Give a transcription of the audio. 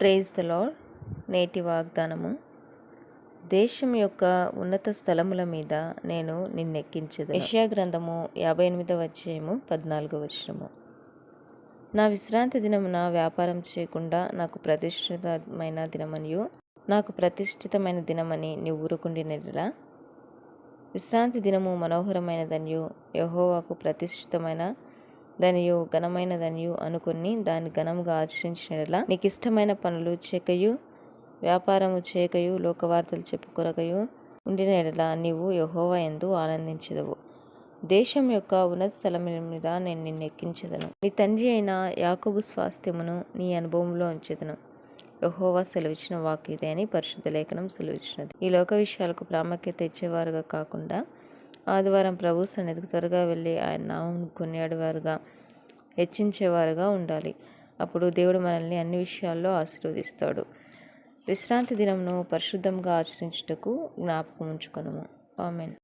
Praise the lord. నేటి వాగ్దానము. దేశం యొక్క ఉన్నత స్థలముల మీద నేను నిన్నెక్కించెదను. యెషయా గ్రంథము 58వ అధ్యాయము 14వ వచనము. నా విశ్రాంతి దినమున వ్యాపారం చేయకుండా నాకు ప్రతిష్ఠితమైన దినమని నీవు ఊరుకుండినెడల, విశ్రాంతి దినము మనోహరమైనదనియు యెహోవాకు ప్రతిష్ఠితమైన దనియు ఘనమైనదనియు అనుకుని దాన్ని ఘనముగా ఆచరించినలా, నీకు ఇష్టమైన పనులు చేయకయు వ్యాపారము చేయకయు లోకవార్తలు చెప్పుకొనకయు ఉండిన ఎడల నీవు యెహోవా యందు ఆనందించెదవు. దేశం యొక్క ఉన్నత స్థలముల మీద నేను నిన్ను ఎక్కించెదను. నీ తండ్రి అయిన యాకోబు స్వాస్థ్యమును నీ అనుభవంలో ఉంచెదను. యెహోవా సెలవిచ్చిన వాక్కు ఇదే అని పరిశుద్ధ లేఖనం సెలవిచ్చినది. ఈ లోక విషయాలకు ప్రాముఖ్యత ఇచ్చేవారుగా కాకుండా, ఆదివారం ప్రభు సన్నిధికి త్వరగా వెళ్ళి ఆయన నామం కొనియాడేవారుగా, హెచ్చించేవారుగా ఉండాలి. అప్పుడు దేవుడు మనల్ని అన్ని విషయాల్లో ఆశీర్వదిస్తాడు. విశ్రాంతి దినమును పరిశుద్ధంగా ఆచరించుటకు జ్ఞాపకం ఉంచుకొనుము. ఆమేన్.